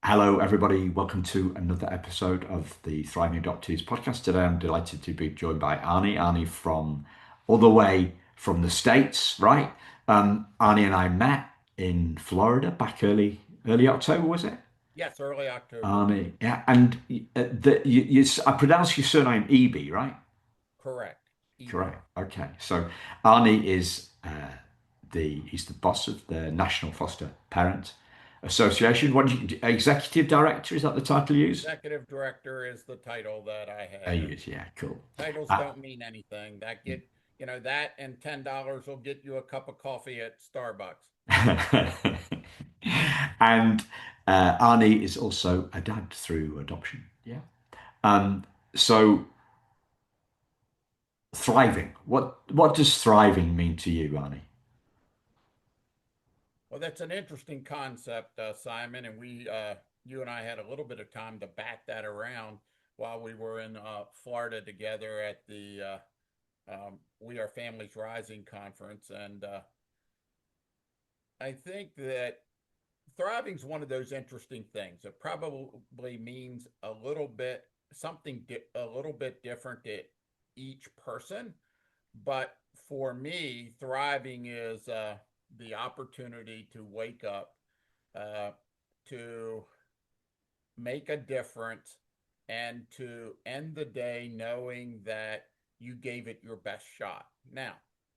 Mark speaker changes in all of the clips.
Speaker 1: Hello, everybody. Welcome to another episode of the Thriving Adoptees podcast. Today, I'm delighted to be joined by Arnie. Arnie from all the way from the States, right? Arnie and I met in Florida back early October, was it?
Speaker 2: Yes, early October.
Speaker 1: Arnie, yeah. And I pronounce your surname Eby, right?
Speaker 2: Correct. EB.
Speaker 1: Correct. Okay. So Arnie is he's the boss of the National Foster Parent Association. Executive director? Is that the title you use?
Speaker 2: Executive director is the title that I
Speaker 1: I
Speaker 2: have.
Speaker 1: use, yeah, cool.
Speaker 2: Titles
Speaker 1: Uh,
Speaker 2: don't mean anything. That and $10 will get you a cup of coffee at Starbucks.
Speaker 1: and Arnie is also a dad through adoption. Yeah. Um, so thriving. What does thriving mean to you, Arnie?
Speaker 2: Well, that's an interesting concept, Simon, and you and I had a little bit of time to bat that around while we were in Florida together at the We Are Families Rising conference, and I think that thriving is one of those interesting things. It probably means a little bit different to each person. But for me, thriving is the opportunity to wake up, uh, to make a difference, and to end the day knowing that you gave it your best shot. Now,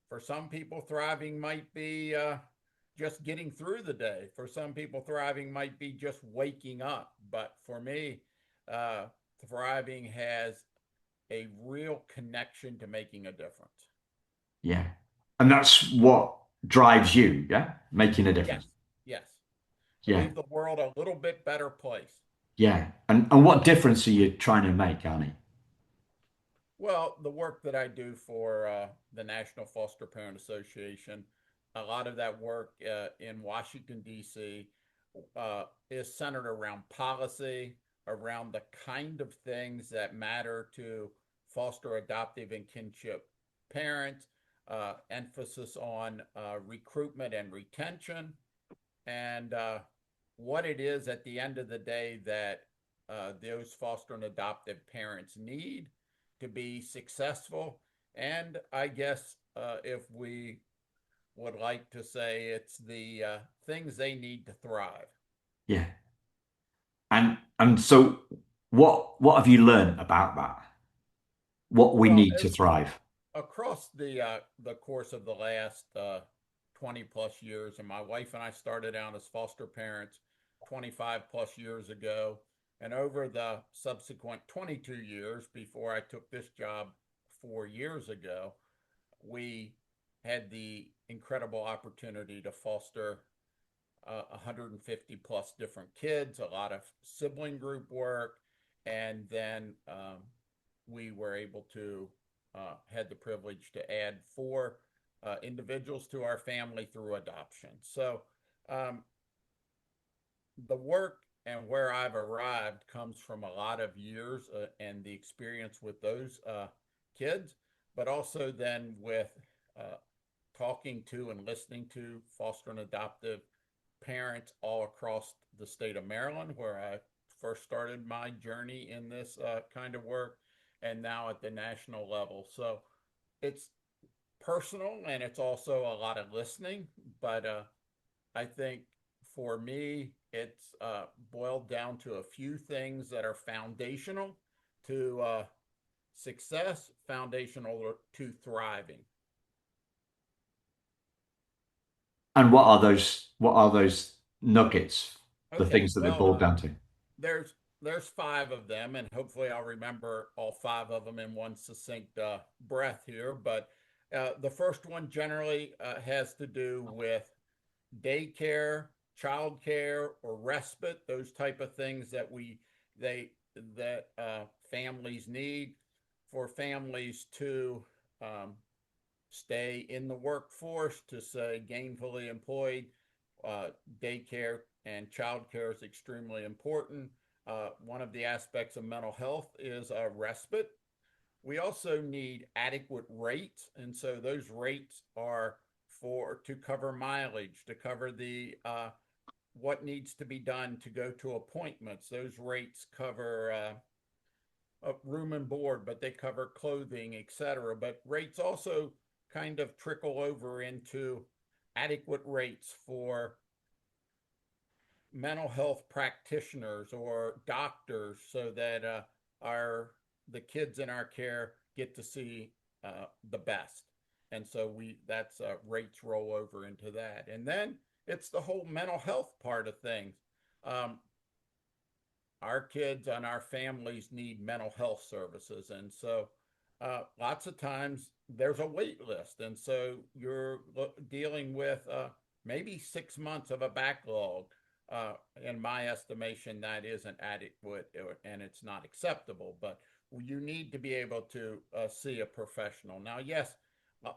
Speaker 2: for some people, thriving might be just getting through the day. For some people, thriving might be just waking up. But for me, uh, thriving has a real connection to making a difference.
Speaker 1: Yeah. And that's what drives you, yeah? Making a difference.
Speaker 2: Yes, yes. To
Speaker 1: Yeah.
Speaker 2: leave the world a little bit better place.
Speaker 1: Yeah. And what difference are you trying to make, Arnie?
Speaker 2: Well, the work that I do for the National Foster Parent Association, a lot of that work in Washington, D.C., is centered around policy, around the kind of things that matter to foster, adoptive, and kinship parents, emphasis on recruitment and retention, and what it is at the end of the day that those foster and adoptive parents need to be successful. And I guess if we would like to say it's the things they need to thrive.
Speaker 1: Yeah. And so what have you learned about that? What we
Speaker 2: Well,
Speaker 1: need to
Speaker 2: as
Speaker 1: thrive?
Speaker 2: across the course of the last 20 plus years, and my wife and I started out as foster parents 25 plus years ago, and over the subsequent 22 years before I took this job 4 years ago, we had the incredible opportunity to foster 150 plus different kids, a lot of sibling group work, and then we were able to had the privilege to add four individuals to our family through adoption. So um, the work and where I've arrived comes from a lot of years and the experience with those kids, but also then with uh, talking to and listening to foster and adoptive parents all across the state of Maryland, where I first started my journey in this kind of work, and now at the national level. So it's personal and it's also a lot of listening, but I think for me, it's boiled down to a few things that are foundational to success, foundational to thriving.
Speaker 1: And what are those nuggets, the
Speaker 2: Okay,
Speaker 1: things that they
Speaker 2: well,
Speaker 1: boil down to?
Speaker 2: there's five of them, and hopefully I'll remember all five of them in one succinct breath here. But the first one generally has to do with daycare, childcare, or respite, those type of things that we they that families need for families to um, stay in the workforce, to stay gainfully employed. Daycare and childcare is extremely important. One of the aspects of mental health is respite. We also need adequate rates, and so those rates are for to cover mileage, to cover what needs to be done to go to appointments. Those rates cover room and board, but they cover clothing, etc. But rates also kind of trickle over into adequate rates for mental health practitioners or doctors, so that our the kids in our care get to see the best. And so we that's rates roll over into that. And then it's the whole mental health part of things. Um, our kids and our families need mental health services. And so lots of times there's a wait list. And so you're dealing with maybe 6 months of a backlog. In my estimation, that isn't adequate and it's not acceptable, but you need to be able to see a professional. Now, yes,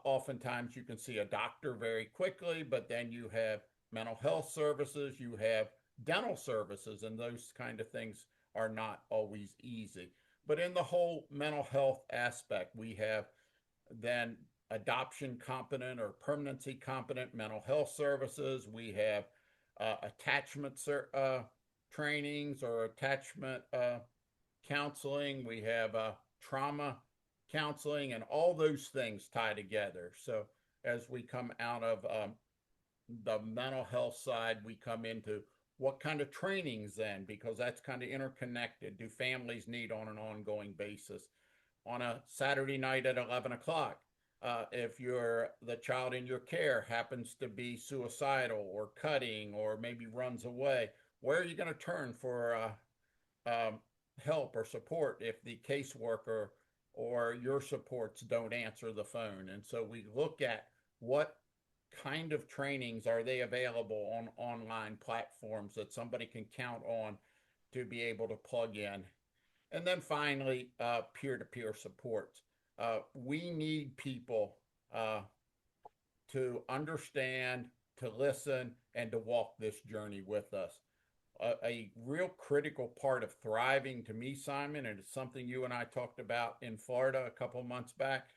Speaker 2: oftentimes you can see a doctor very quickly, but then you have mental health services, you have dental services, and those kind of things are not always easy. But in the whole mental health aspect, we have then adoption competent or permanency competent mental health services. We have attachment trainings or attachment counseling. We have trauma counseling, and all those things tie together. So as we come out of the mental health side, we come into what kind of trainings then, because that's kind of interconnected. Do families need on an ongoing basis? On a Saturday night at 11 o'clock, if the child in your care happens to be suicidal or cutting or maybe runs away, where are you going to turn for help or support if the caseworker or your supports don't answer the phone? And so we look at what kind of trainings are they available on online platforms that somebody can count on to be able to plug in. And then finally, peer-to-peer support. We need people to understand, to listen, and to walk this journey with us. A real critical part of thriving to me, Simon, and it's something you and I talked about in Florida a couple months back,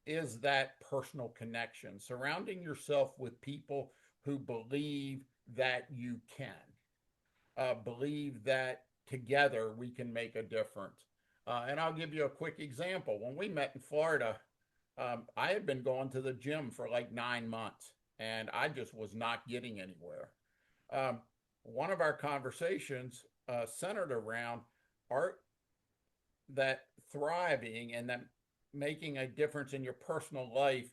Speaker 2: is that personal connection, surrounding yourself with people who believe that you can, believe that together we can make a difference. And I'll give you a quick example. When we met in Florida, I had been going to the gym for like 9 months and I just was not getting anywhere. One of our conversations centered around art, that thriving and that making a difference in your personal life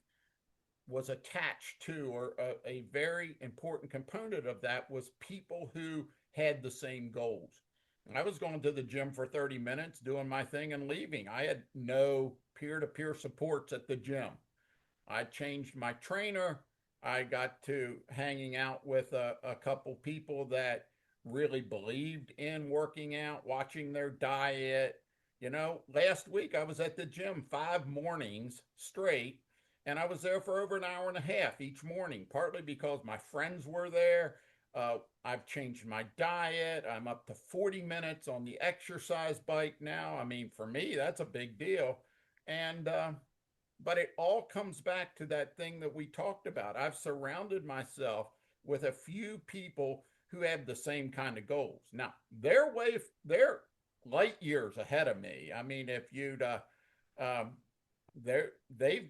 Speaker 2: was attached to, or a very important component of that was people who had the same goals. I was going to the gym for 30 minutes, doing my thing and leaving. I had no peer-to-peer supports at the gym. I changed my trainer. I got to hanging out with a couple people that really believed in working out, watching their diet. Last week I was at the gym 5 mornings straight, and I was there for over an hour and a half each morning, partly because my friends were there. I've changed my diet. I'm up to 40 minutes on the exercise bike now. I mean, for me, that's a big deal. And, but it all comes back to that thing that we talked about. I've surrounded myself with a few people who have the same kind of goals. Now, they're light years ahead of me. I mean, if they've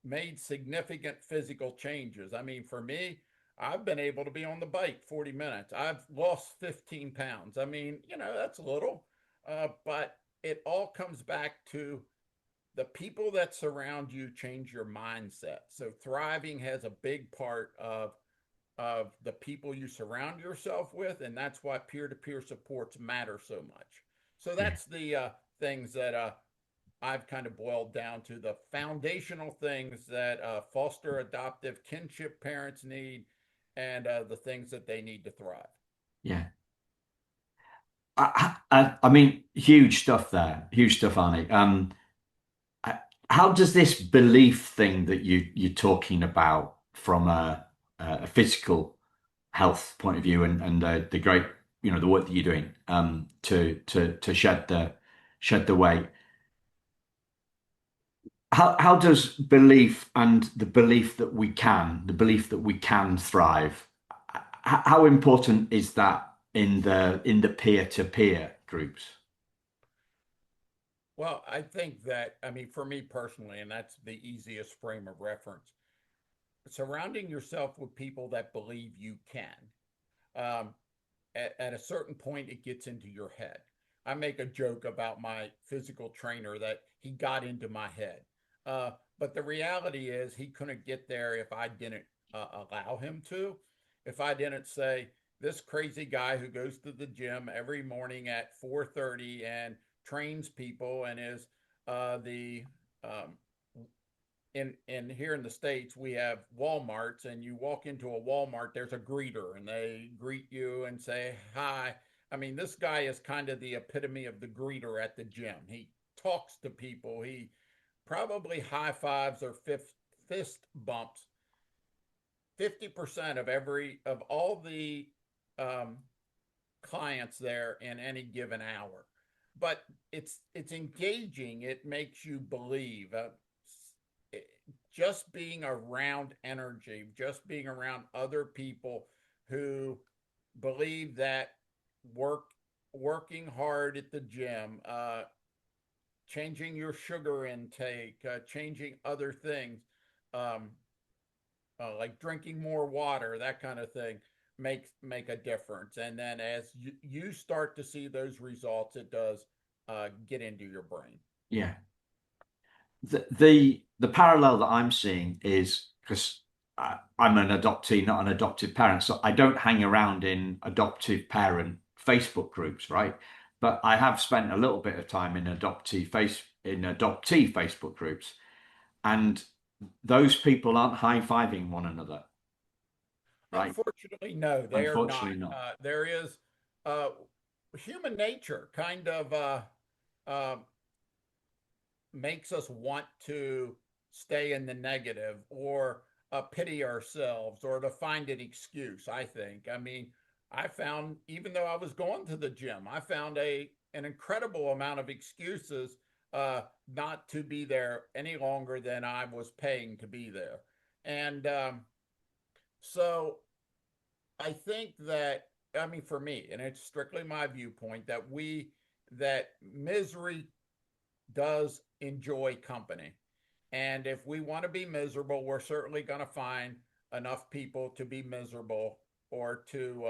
Speaker 2: made significant physical changes. I mean, for me, I've been able to be on the bike 40 minutes. I've lost 15 pounds. I mean, that's little, but it all comes back to the people that surround you change your mindset. So thriving has a big part of the people you surround yourself with, and that's why peer-to-peer supports matter so much. So
Speaker 1: Yeah.
Speaker 2: that's the things that I've kind of boiled down to, the foundational things that foster adoptive kinship parents need, and the things that they need to thrive.
Speaker 1: Yeah. I mean, huge stuff there. Huge stuff, Arnie. How does this belief thing that you're talking about from a physical health point of view and the great, the work that you're doing to shed the weight. How does belief and the belief that we can thrive, how important is that in the peer-to-peer groups?
Speaker 2: Well, I think that, I mean, for me personally, and that's the easiest frame of reference, surrounding yourself with people that believe you can. Um, at a certain point, it gets into your head. I make a joke about my physical trainer that he got into my head. But the reality is, he couldn't get there if I didn't allow him to. If I didn't say, this crazy guy who goes to the gym every morning at 4:30 and trains people and is the um, in here in the States, we have Walmarts, and you walk into a Walmart, there's a greeter, and they greet you and say hi. I mean, this guy is kind of the epitome of the greeter at the gym. He talks to people. He probably high fives or fist bumps 50% of all the um, clients there in any given hour. But it's engaging. It makes you believe. Just being around energy, just being around other people who believe that work working hard at the gym, changing your sugar intake, changing other things, um, like drinking more water, that kind of thing, make a difference. And then as you start to see those results, it does get into your brain.
Speaker 1: Yeah. The parallel that I'm seeing is because I'm an adoptee, not an adoptive parent, so I don't hang around in adoptive parent Facebook groups, right? But I have spent a little bit of time in adoptee Facebook groups, and those people aren't high-fiving one another, right?
Speaker 2: Unfortunately, no, they are not.
Speaker 1: Unfortunately, not.
Speaker 2: There is uh, human nature kind of uh, makes us want to stay in the negative or pity ourselves or to find an excuse, I think. I mean, I found, even though I was going to the gym, I found an incredible amount of excuses not to be there any longer than I was paying to be there. And so I think that, I mean, for me, and it's strictly my viewpoint, that misery does enjoy company. And if we want to be miserable, we're certainly going to find enough people to be miserable or to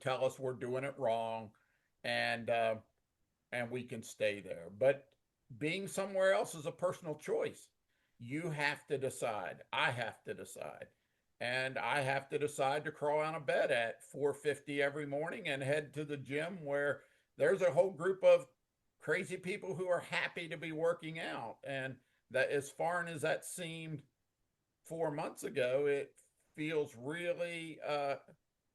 Speaker 2: tell us we're doing it wrong, and and we can stay there. But being somewhere else is a personal choice. You have to decide. I have to decide. And I have to decide to crawl out of bed at 4:50 every morning and head to the gym where there's a whole group of crazy people who are happy to be working out. And that, as foreign as that seemed 4 months ago, it feels really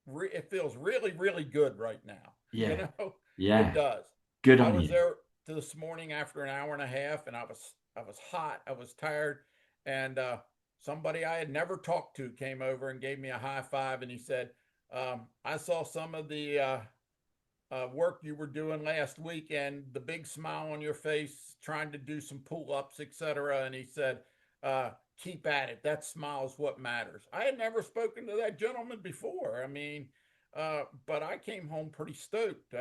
Speaker 2: it feels really, really good right now. You
Speaker 1: Yeah,
Speaker 2: know, it
Speaker 1: yeah.
Speaker 2: does.
Speaker 1: Good
Speaker 2: I
Speaker 1: on
Speaker 2: was
Speaker 1: you.
Speaker 2: there this morning after an hour and a half, and I was hot, I was tired, and somebody I had never talked to came over and gave me a high five, and he said, "I saw some of the work you were doing last week, and the big smile on your face, trying to do some pull-ups, etc." And he said, "Keep at it. That smile is what matters." I had never spoken to that gentleman before. I mean, but I came home pretty stoked,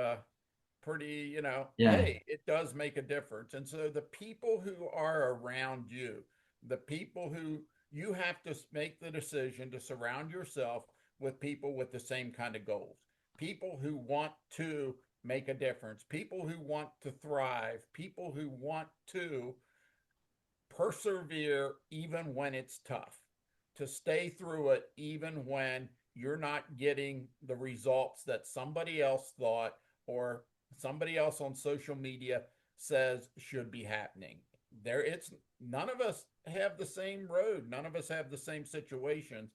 Speaker 2: pretty,
Speaker 1: Yeah,
Speaker 2: hey, it does make a difference. And so the people who are around you, the people who you have to make the decision to surround yourself with people with the same kind of goals, people who want to make a difference, people who want to thrive, people who want to persevere even when it's tough, to stay through it even when you're not getting the results that somebody else thought or somebody else on social media says should be happening. There it's None of us have the same road, none of us have the same situations,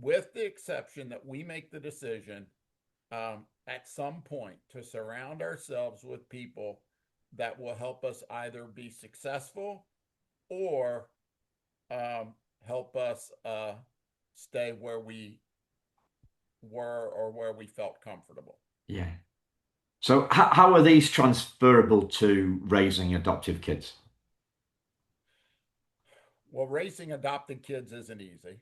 Speaker 2: with the exception that we make the decision at some point to surround ourselves with people that will help us either be successful or help us stay where we were or where we felt comfortable.
Speaker 1: yeah. So how are these transferable to raising adoptive kids?
Speaker 2: Well, raising adopted kids isn't easy.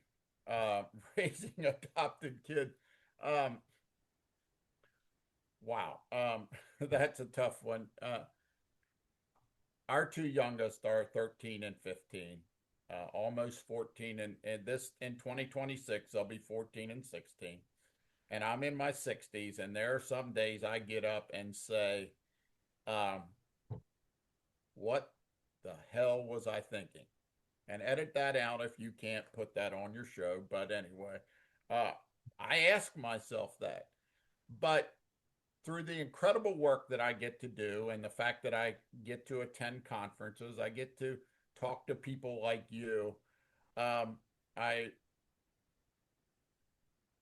Speaker 2: raising adopted kids. Um, wow, that's a tough one. Our two youngest are 13 and 15, almost 14, and this in 2026 they'll be 14 and 16. And I'm in my 60s, and there are some days I get up and say, um, "What the hell was I thinking?" And edit that out if you can't put that on your show. But anyway, uh, I ask myself that. But through the incredible work that I get to do and the fact that I get to attend conferences, I get to talk to people like you. I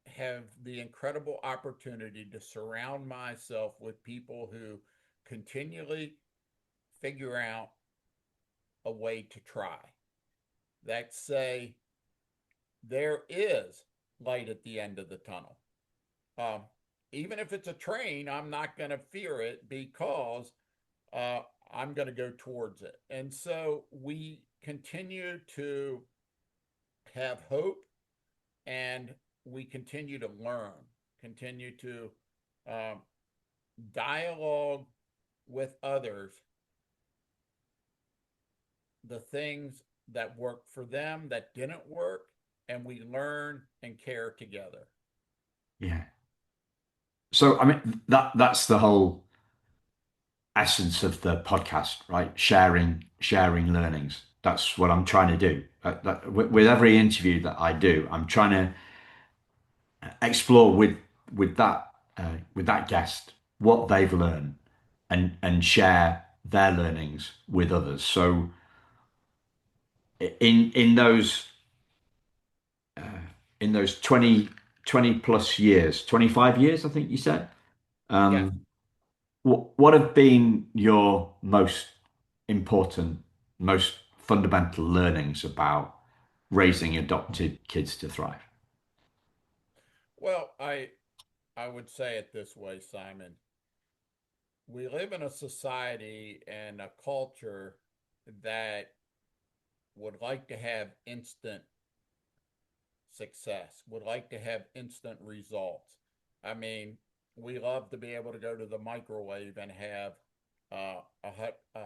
Speaker 2: have the incredible opportunity to surround myself with people who continually figure out a way to try, that say there is light at the end of the tunnel. Um, Even if it's a train, I'm not going to fear it because uh, I'm going to go towards it. And so we continue to have hope, and we continue to learn, continue to um, dialogue with others the things that worked for them, that didn't work, and we learn and care together.
Speaker 1: Yeah. So I mean that's the whole essence of the podcast, right? Sharing learnings. That's what I'm trying to do. With every interview that I do, I'm trying to explore with that guest what they've learned and share their learnings with others. So in in those 20 plus years, 25 years, I think you said,
Speaker 2: Yes.
Speaker 1: um, what have been your most important, most fundamental learnings about raising adopted kids to thrive?
Speaker 2: Well, I would say it this way, Simon. We live in a society and a culture that would like to have instant success, would like to have instant results. I mean, we love to be able to go to the microwave and have a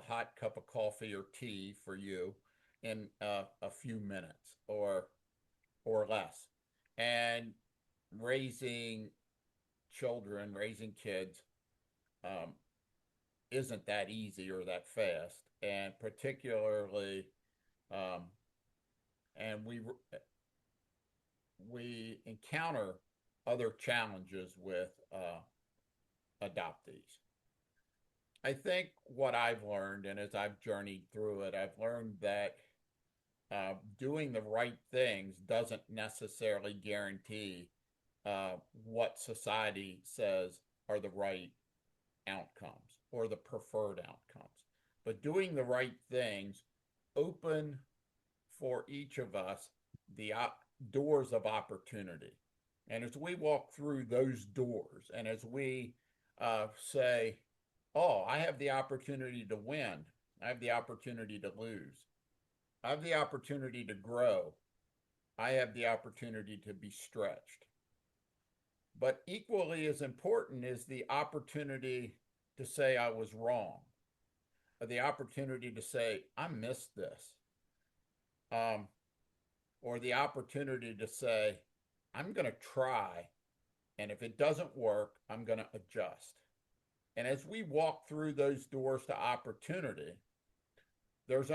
Speaker 2: hot cup of coffee or tea for you in a few minutes or less. And raising children, raising kids, um, isn't that easy or that fast. And particularly, um, and we encounter other challenges with adoptees. I think what I've learned, and as I've journeyed through it, I've learned that doing the right things doesn't necessarily guarantee what society says are the right outcomes or the preferred outcomes. But doing the right things open for each of us the doors of opportunity. And as we walk through those doors, and as we say, oh, I have the opportunity to win, I have the opportunity to lose, I have the opportunity to grow, I have the opportunity to be stretched. But equally as important is the opportunity to say I was wrong, or the opportunity to say I missed this, um, or the opportunity to say I'm going to try, and if it doesn't work, I'm going to adjust. And as we walk through those doors to opportunity, there's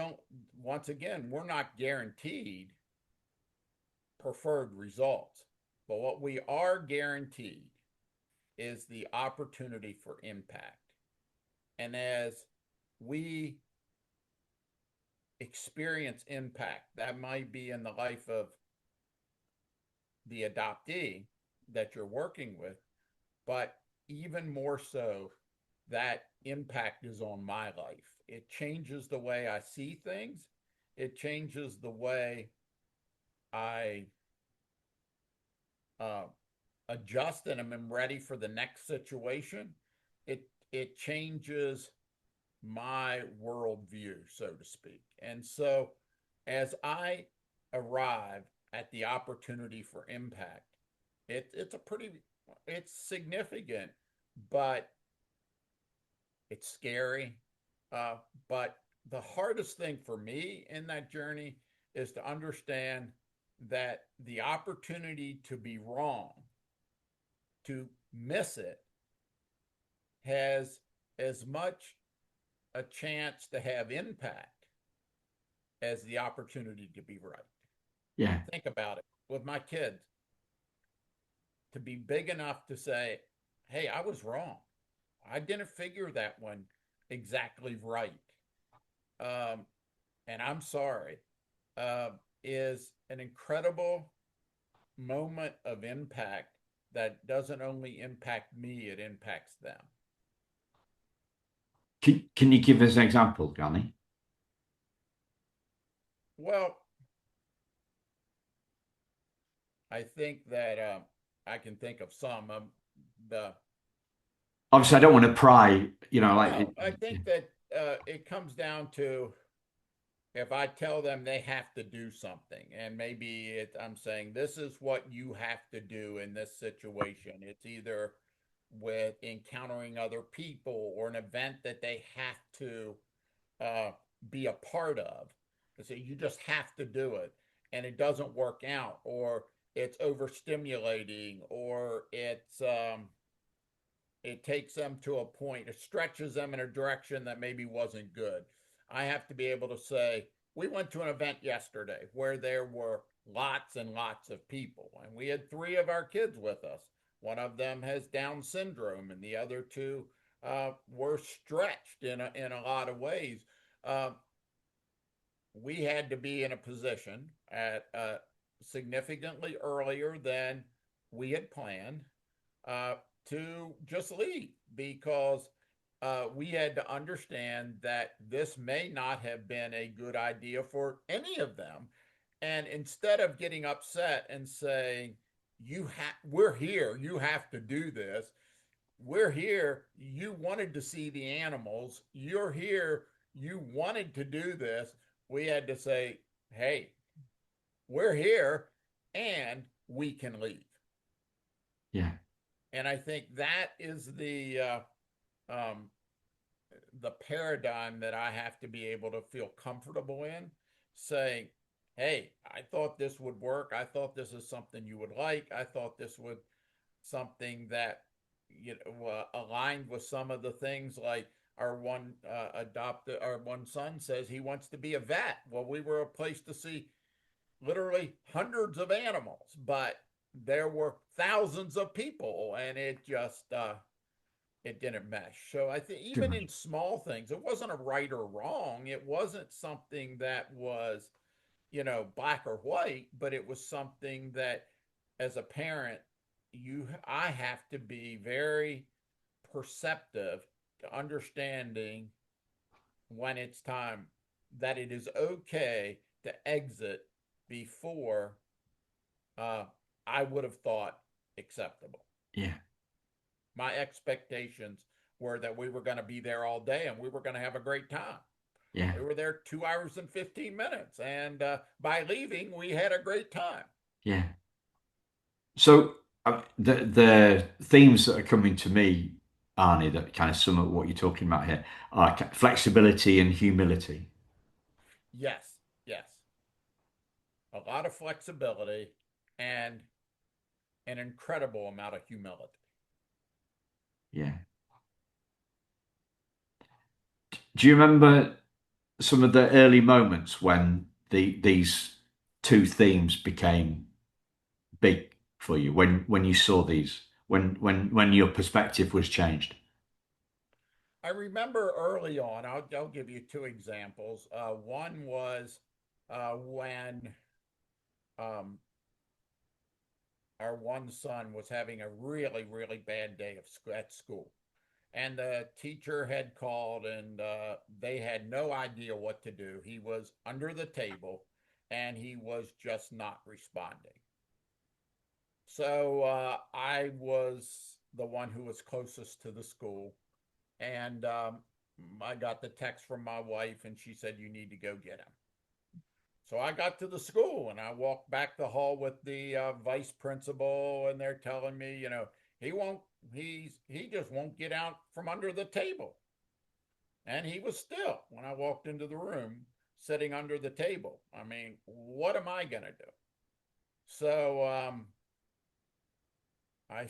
Speaker 2: once again, we're not guaranteed preferred results, but what we are guaranteed is the opportunity for impact. And as we experience impact, that might be in the life of the adoptee that you're working with, but even more so, that impact is on my life. It changes the way I see things, it changes the way I uh, adjust and am ready for the next situation. It changes my worldview, so to speak. And so, as I arrive at the opportunity for impact. It's significant, but it's scary. But the hardest thing for me in that journey is to understand that the opportunity to be wrong, to miss it, has as much a chance to have impact as the opportunity to be right.
Speaker 1: Yeah.
Speaker 2: Think about it with my kids, to be big enough to say, hey, I was wrong. I didn't figure that one exactly right. Um, and I'm sorry, uh, is an incredible moment of impact that doesn't only impact me, it impacts them.
Speaker 1: Can you give us an example, Johnny?
Speaker 2: Well, I think that I can think of some. The
Speaker 1: Obviously, I don't want to pry,
Speaker 2: No, I think that it comes down to if I tell them they have to do something, and I'm saying this is what you have to do in this situation. It's either with encountering other people or an event that they have to uh, be a part of. So you just have to do it, and it doesn't work out, or it's overstimulating, or it takes them to a point, it stretches them in a direction that maybe wasn't good. I have to be able to say, we went to an event yesterday where there were lots and lots of people, and we had three of our kids with us. One of them has Down syndrome, and the other two were stretched in a lot of ways. Uh, we had to be in a position at significantly earlier than we had planned uh, to just leave because we had to understand that this may not have been a good idea for any of them. And instead of getting upset and saying, we're here, you have to do this, we're here, you wanted to see the animals, you're here, you wanted to do this, we had to say, hey, we're here and we can leave.
Speaker 1: yeah,
Speaker 2: And I think that is um, the paradigm that I have to be able to feel comfortable in, saying, "Hey, I thought this would work. I thought this is something you would like. I thought this would something that aligned with some of the things like." Our one son says he wants to be a vet. Well, we were a place to see literally hundreds of animals, but there were thousands of people, and it didn't mesh. So I think
Speaker 1: too
Speaker 2: even
Speaker 1: much.
Speaker 2: in small things, it wasn't a right or wrong. It wasn't something that was, black or white, but it was something that as a parent, I have to be very perceptive to understanding when it's time that it is okay to exit before uh, I would have thought acceptable.
Speaker 1: Yeah,
Speaker 2: My expectations were that we were going to be there all day and we were going to have a great time.
Speaker 1: yeah,
Speaker 2: We were there 2 hours and 15 minutes. And by leaving, we had a great time.
Speaker 1: yeah. So the themes that are coming to me, Arnie, that kind of sum up what you're talking about here are flexibility and humility.
Speaker 2: Yes, yes. A lot of flexibility and an incredible amount of humility.
Speaker 1: Yeah. Do you remember some of the early moments when these two themes became big for you? When you saw these, when your perspective was changed?
Speaker 2: I remember early on, I'll give you two examples. One was when um, our one son was having a really, really bad day at school. And the teacher had called and they had no idea what to do. He was under the table and he was just not responding. So I was the one who was closest to the school. And I got the text from my wife and she said, you need to go get him. So I got to the school and I walked back the hall with the vice principal, and they're telling me, he won't, he just won't get out from under the table. And he was still, when I walked into the room, sitting under the table. I mean, what am I going to do? So I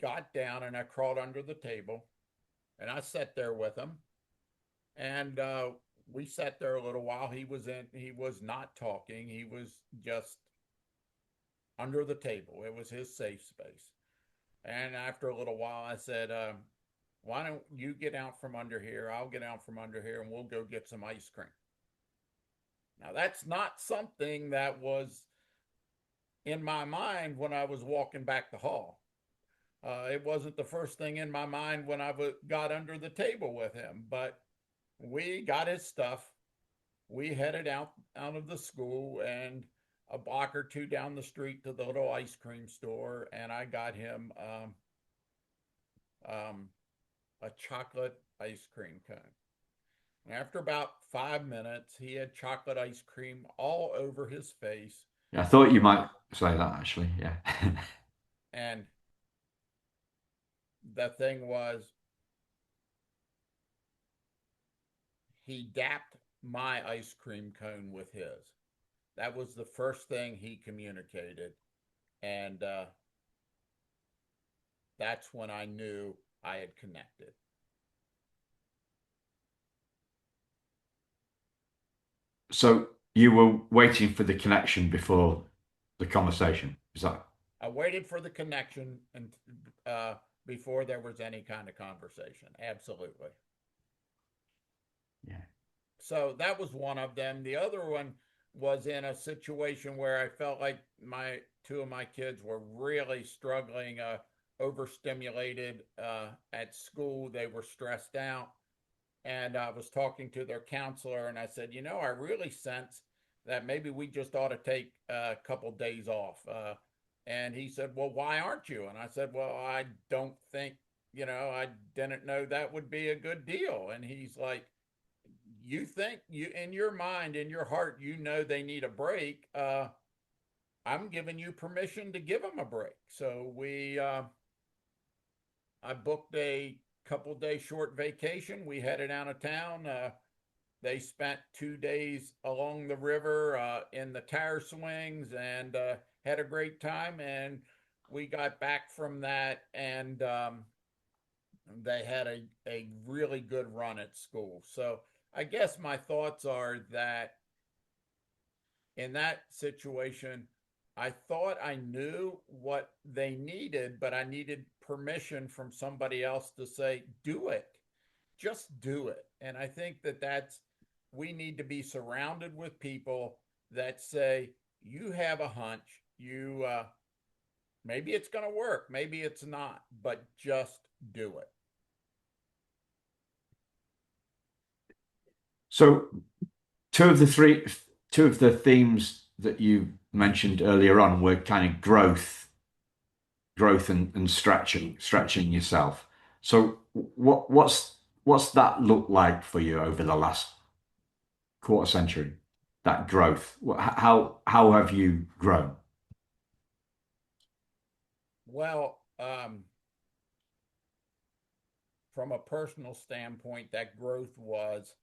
Speaker 2: got down and I crawled under the table and I sat there with him. And we sat there a little while. He was not talking. He was just under the table. It was his safe space. And after a little while, I said, why don't you get out from under here? I'll get out from under here and we'll go get some ice cream. Now, that's not something that was in my mind when I was walking back the hall. It wasn't the first thing in my mind when I got under the table with him, but we got his stuff. We headed out of the school and a block or two down the street to the little ice cream store, and I got him a chocolate ice cream cone. And after about 5 minutes, he had chocolate ice cream all over his face.
Speaker 1: Yeah, I thought you might say that actually. Yeah.
Speaker 2: And the thing was, he dapped my ice cream cone with his. That was the first thing he communicated. And that's when I knew I had connected.
Speaker 1: So you were waiting for the connection before the conversation. Is that?
Speaker 2: I waited for the connection and before there was any kind of conversation. Absolutely.
Speaker 1: Yeah.
Speaker 2: So that was one of them. The other one was in a situation where I felt like my two of my kids were really struggling, overstimulated at school. They were stressed out. And I was talking to their counselor, and I said, I really sense that maybe we just ought to take a couple days off. And he said, well, why aren't you? And I said, well, I don't think, I didn't know that would be a good deal. And he's like, you think you in your mind, in your heart, they need a break. I'm giving you permission to give them a break. So I booked a couple day short vacation. We headed out of town. They spent 2 days along the river in the tire swings and had a great time. And we got back from that, and they had a really good run at school. So I guess my thoughts are that in that situation, I thought I knew what they needed, but I needed permission from somebody else to say, do it, just do it. And I think we need to be surrounded with people that say, you have a hunch, maybe it's going to work, maybe it's not, but just do it.
Speaker 1: So two of the themes that you mentioned earlier on were kind of growth and stretching yourself. So what's that look like for you over the last quarter century? That growth. How have you grown?
Speaker 2: Well, from a personal standpoint, that growth was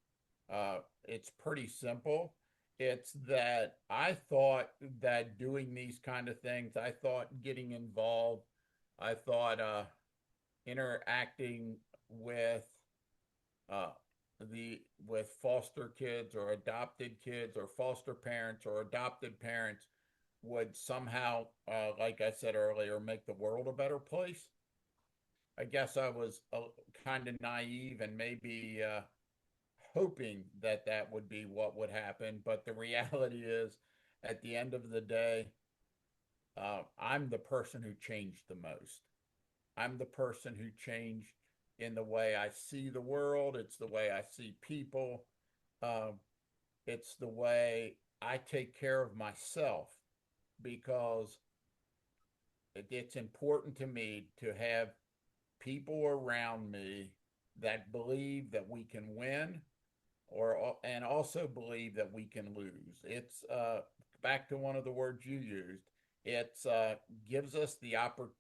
Speaker 2: it's pretty simple. It's that I thought that doing these kind of things, I thought getting involved, I thought interacting with uh, with foster kids or adopted kids or foster parents or adopted parents would somehow, like I said earlier, make the world a better place. I guess I was kind of naive and maybe hoping that that would be what would happen. But the reality is, at the end of the day, I'm the person who changed the most. I'm the person who changed in the way I see the world. It's the way I see people. Uh, it's the way I take care of myself because it's important to me to have people around me that believe that we can win or and also believe that we can lose. It's back to one of the words you used. It's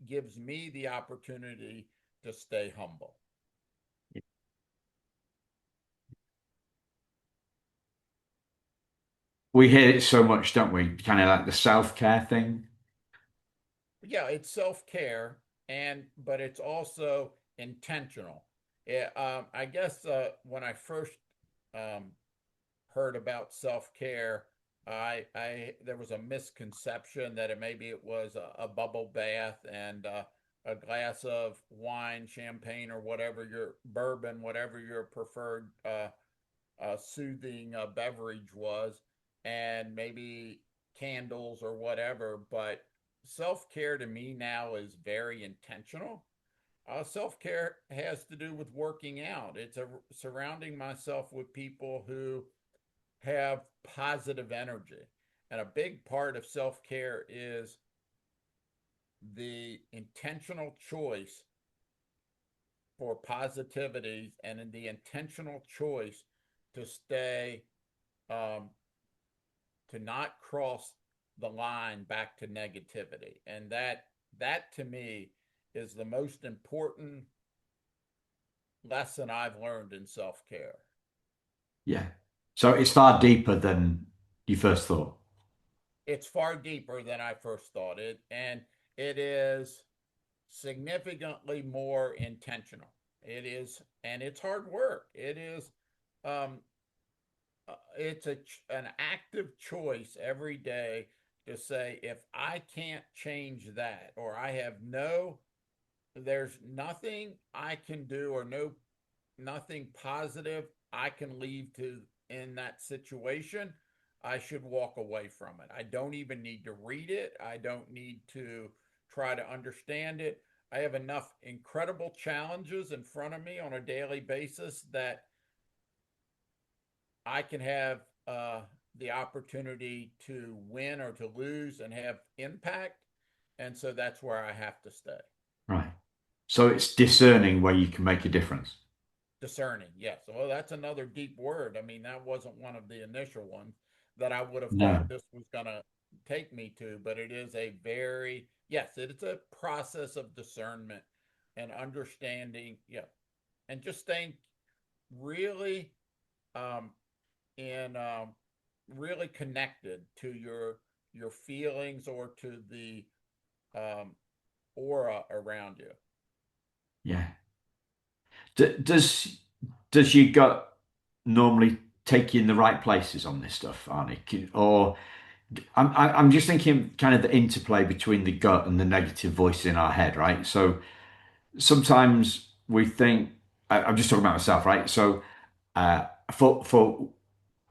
Speaker 2: gives me the opportunity to stay humble.
Speaker 1: We hear it so much, don't we? Kind of like the self-care thing.
Speaker 2: Yeah, it's self-care, and but it's also intentional. I guess when I first um, heard about self-care, I there was a misconception that maybe it was a bubble bath and a glass of wine, champagne, or whatever your bourbon, whatever your preferred soothing beverage was, and maybe candles or whatever. But self care to me now is very intentional. Self care has to do with working out. It's surrounding myself with people who have positive energy. And a big part of self care is the intentional choice for positivity and in the intentional choice to stay, um, to not cross the line back to negativity. And that to me is the most important lesson I've learned in self care.
Speaker 1: Yeah. So it's far deeper than you first thought.
Speaker 2: It's far deeper than I first thought it, and it is significantly more intentional. It is, and it's hard work. Um, it's an active choice every day to say, if I can't change that, or there's nothing I can do, or nothing positive I can leave to in that situation, I should walk away from it. I don't even need to read it. I don't need to try to understand it. I have enough incredible challenges in front of me on a daily basis that I can have the opportunity to win or to lose and have impact. And so that's where I have to stay.
Speaker 1: Right. So it's discerning where you can make a difference.
Speaker 2: Discerning, yes. Well, that's another deep word. I mean, that wasn't one of the initial ones that I would have
Speaker 1: No.
Speaker 2: thought this was going to take me to, but it is a very, yes, it's a process of discernment and understanding, yeah, and just staying really um, in really connected to your feelings or to the um, aura around you.
Speaker 1: Yeah. Does your gut normally take you in the right places on this stuff, Arnie? Or I'm just thinking kind of the interplay between the gut and the negative voice in our head, right? So sometimes we think I'm just talking about myself, right? So for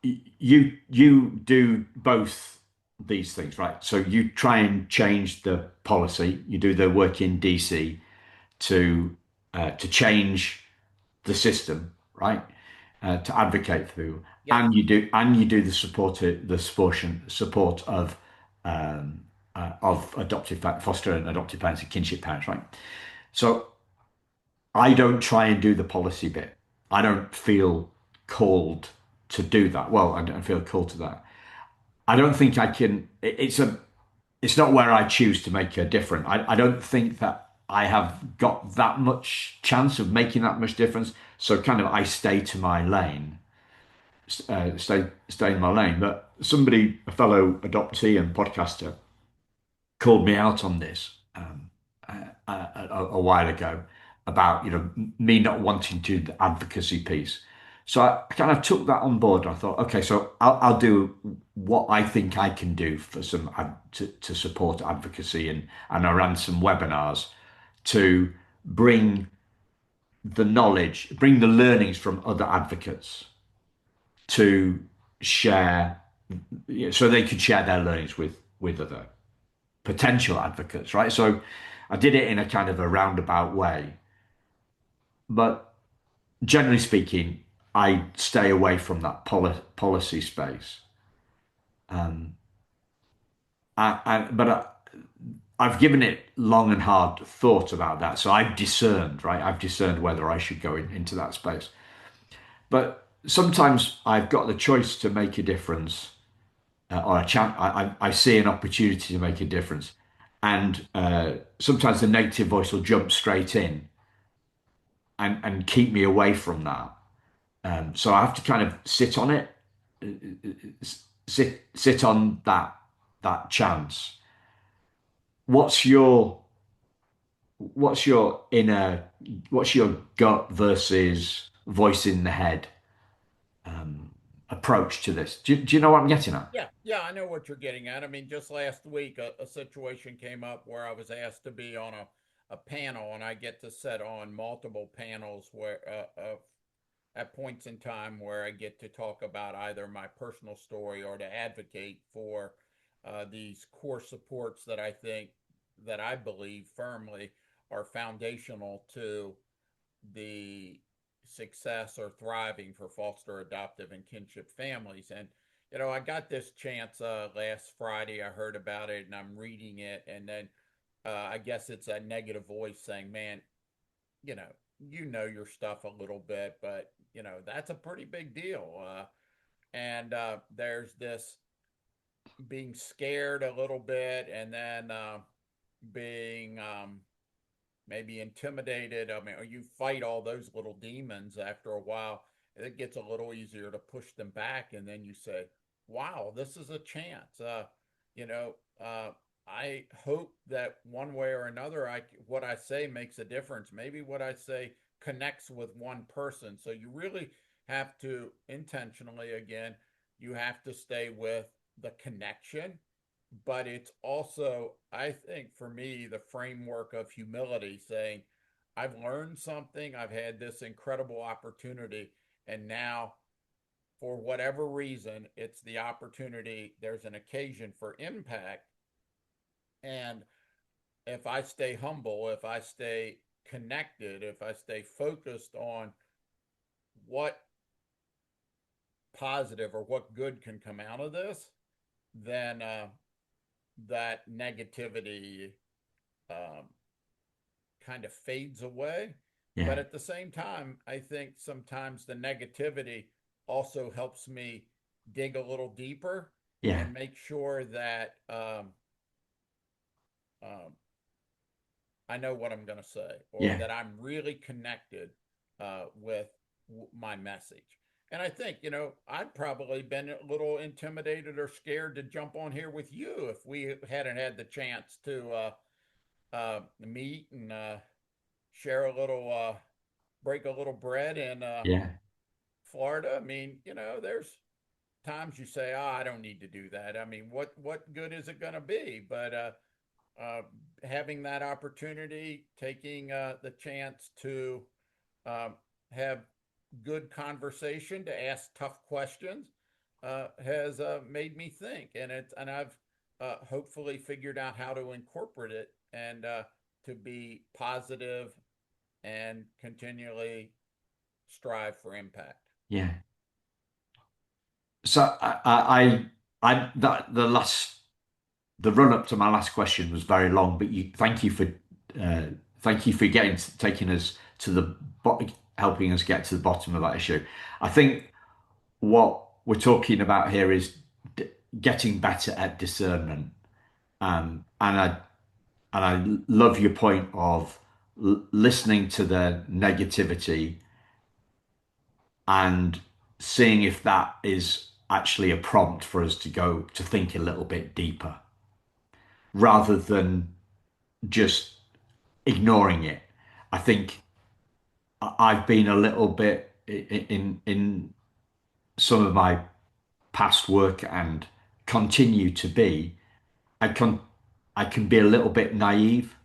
Speaker 1: you do both these things, right? So you try and change the policy. You do the work in DC to change the system, right? To advocate for people,
Speaker 2: Yes.
Speaker 1: and you do the support of foster and adoptive parents and kinship parents, right? So I don't try and do the policy bit. I don't feel called to do that. Well, I don't feel called to that. I don't think I can. It's not where I choose to make a difference. I don't think that I have got that much chance of making that much difference. So kind of I stay to my lane, stay in my lane. But somebody, a fellow adoptee and podcaster, called me out on this a while ago about me not wanting to do the advocacy piece. So I kind of took that on board. I thought, okay, so I'll do what I think I can do for to support advocacy, and I ran some webinars to bring the knowledge, bring the learnings from other advocates to share, so they could share their learnings with other potential advocates, right? So I did it in a kind of a roundabout way, but generally speaking, I stay away from that policy space. Um, I've given it long and hard thought about that, so I've discerned, right? I've discerned whether I should go into that space. But sometimes I've got the choice to make a difference, or a chance. I see an opportunity to make a difference, and sometimes the negative voice will jump straight in and keep me away from that. So I have to kind of sit on it, sit on that chance. What's your what's your inner what's your gut versus voice in the head approach to this? Do you know what I'm getting at?
Speaker 2: Yeah, yeah, I know what you're getting at. I mean, just last week, a situation came up where I was asked to be on a panel, and I get to sit on multiple panels where at points in time where I get to talk about either my personal story or to advocate for these core supports that I believe firmly are foundational to the success or thriving for foster, adoptive, and kinship families. And I got this chance last Friday. I heard about it, and I'm reading it, and then I guess it's a negative voice saying, "Man, you know, you know your stuff a little bit, but that's a pretty big deal." And there's this being scared a little bit, and then being maybe intimidated. I mean, you fight all those little demons after a while. It gets a little easier to push them back, and then you say, "Wow, this is a chance." You know, I hope that one way or another, what I say makes a difference. Maybe what I say connects with one person. So you really have to intentionally, again, you have to stay with the connection, but it's also, I think, for me, the framework of humility, saying, I've learned something, I've had this incredible opportunity, and now, for whatever reason, it's the opportunity, there's an occasion for impact. And if I stay humble, if I stay connected, if I stay focused on what positive or what good can come out of this, then that negativity um, kind of fades away. But
Speaker 1: Yeah,
Speaker 2: at the same time, I think sometimes the negativity also helps me dig a little deeper
Speaker 1: yeah,
Speaker 2: and make sure that um, I know what I'm going to say, or
Speaker 1: yeah,
Speaker 2: that I'm really connected with my message. And I think, I'd probably been a little intimidated or scared to jump on here with you if we hadn't had the chance to meet and share a little, break a little bread in
Speaker 1: yeah,
Speaker 2: Florida. I mean, there's times you say, "Oh, I don't need to do that." I mean, what good is it going to be? But uh, having that opportunity, taking the chance to um, have good conversation, to ask tough questions, has made me think, and I've hopefully figured out how to incorporate it and to be positive and continually strive for impact.
Speaker 1: yeah. So I that the run up to my last question was very long, but uh, thank you for taking us to helping us get to the bottom of that issue. I think what we're talking about here is getting better at discernment, and I love your point of listening to the negativity and seeing if that is actually a prompt for us to go to think a little bit deeper rather than just ignoring it. I think I've been a little bit in some of my past work and continue to be. I can I can be a little bit naive,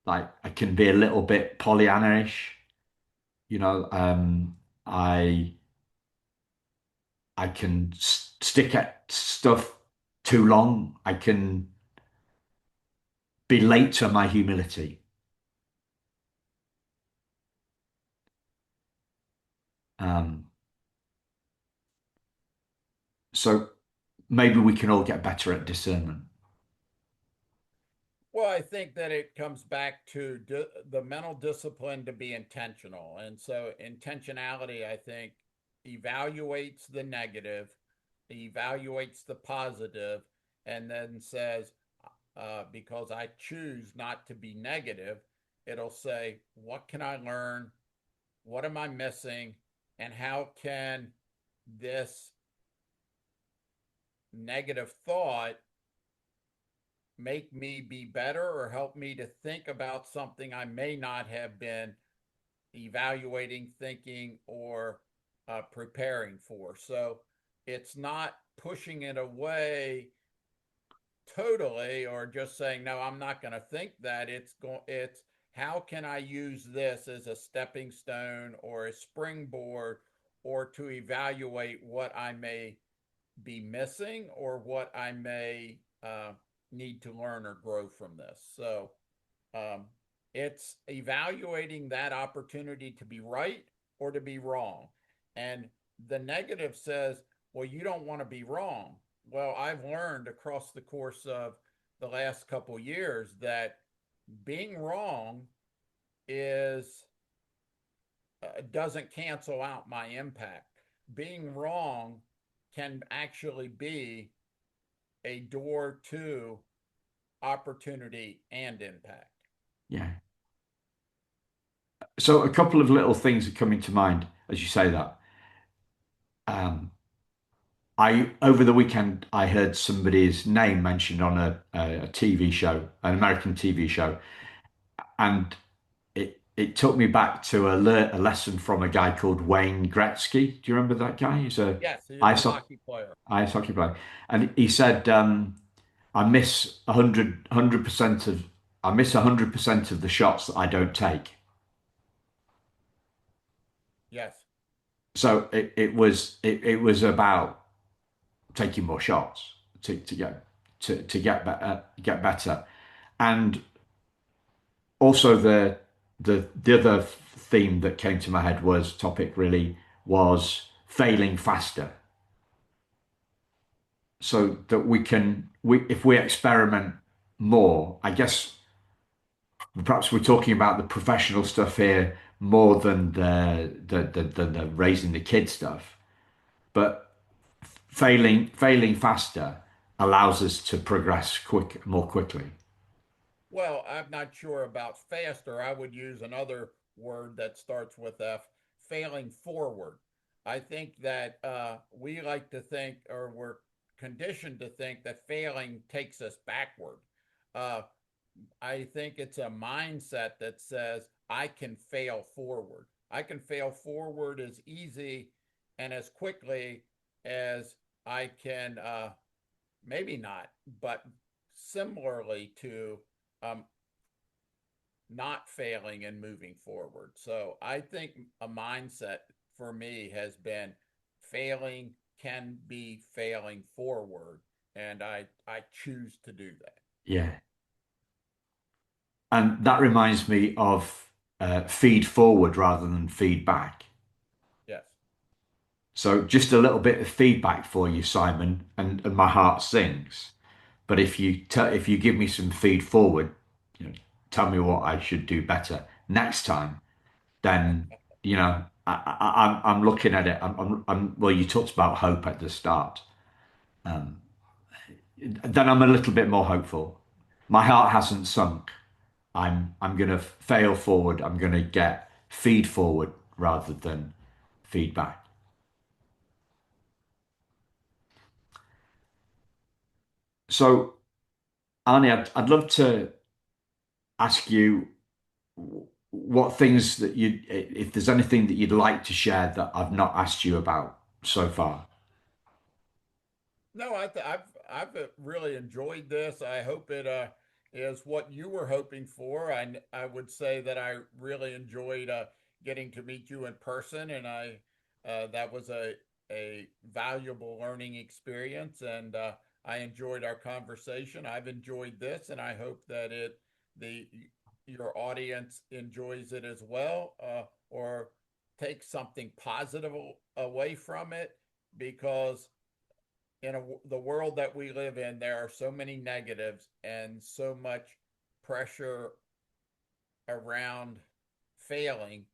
Speaker 1: like I can be a little bit Pollyanna-ish. You know, I I can stick at stuff too long. I can be late to my humility. Um, so maybe we can all get better at discernment.
Speaker 2: Well, I think that it comes back to the mental discipline to be intentional. And so, intentionality, I think, evaluates the negative, evaluates the positive, and then says, because I choose not to be negative, it'll say, what can I learn? What am I missing? And how can this negative thought make me be better or help me to think about something I may not have been evaluating, thinking, or preparing for? So it's not pushing it away totally or just saying, no, I'm not going to think that. It's how can I use this as a stepping stone or a springboard or to evaluate what I may be missing or what I may need to learn or grow from this. So um, it's evaluating that opportunity to be right or to be wrong. And the negative says, well, you don't want to be wrong. Well, I've learned across the course of the last couple of years that being wrong is doesn't cancel out my impact. Being wrong can actually be a door to opportunity and impact.
Speaker 1: Yeah. So a couple of little things are coming to mind as you say that. Um, I over the weekend I heard somebody's name mentioned on a TV show, an American TV show, and it took me back to a lesson from a guy called Wayne Gretzky. Do you remember that guy? He's a
Speaker 2: Yes, he is a
Speaker 1: ice ho-
Speaker 2: hockey player.
Speaker 1: ice hockey player, and he said, "I miss 100% of I miss 100% of the shots that I don't take."
Speaker 2: Yes.
Speaker 1: So it was about taking more shots to get better, and also the other theme that came to my head was topic really was failing faster, so that we if we experiment more, I guess perhaps we're talking about the professional stuff here more than the raising the kid stuff, but failing faster allows us to progress more quickly.
Speaker 2: Well, I'm not sure about faster. I would use another word that starts with F, failing forward. I think that we like to think, or we're conditioned to think, that failing takes us backward. Uh, I think it's a mindset that says, I can fail forward. I can fail forward as easy and as quickly as I can, maybe not, but similarly to um, not failing and moving forward. So I think a mindset for me has been failing can be failing forward, and I choose to do that.
Speaker 1: Yeah. And that reminds me of feed forward rather than feedback.
Speaker 2: Yes.
Speaker 1: So just a little bit of feedback for you, Simon, and my heart sings. But if you give me some feed forward, you know, tell me what I should do better next time, then I'm looking at it. Well, you talked about hope at the start. Then I'm a little bit more hopeful. My heart hasn't sunk. I'm gonna fail forward. I'm gonna get feed forward rather than feedback. So, Arnie, I'd love to ask you what things that if there's anything that you'd like to share that I've not asked you about so far.
Speaker 2: No, I've really enjoyed this. I hope it is what you were hoping for. I would say that I really enjoyed getting to meet you in person, and I that was a valuable learning experience, and I enjoyed our conversation. I've enjoyed this, and I hope that the your audience enjoys it as well, or takes something positive away from it, because in the world that we live in, there are so many negatives and so much pressure around failing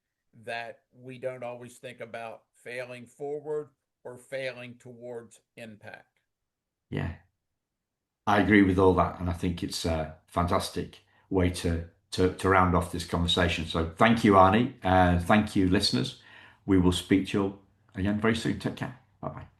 Speaker 2: that we don't always think about failing forward or failing towards impact.
Speaker 1: Yeah, I agree with all that, and I think it's a fantastic way to round off this conversation. So thank you, Arnie, and thank you, listeners. We will speak to you all again very soon. Take care. Bye bye.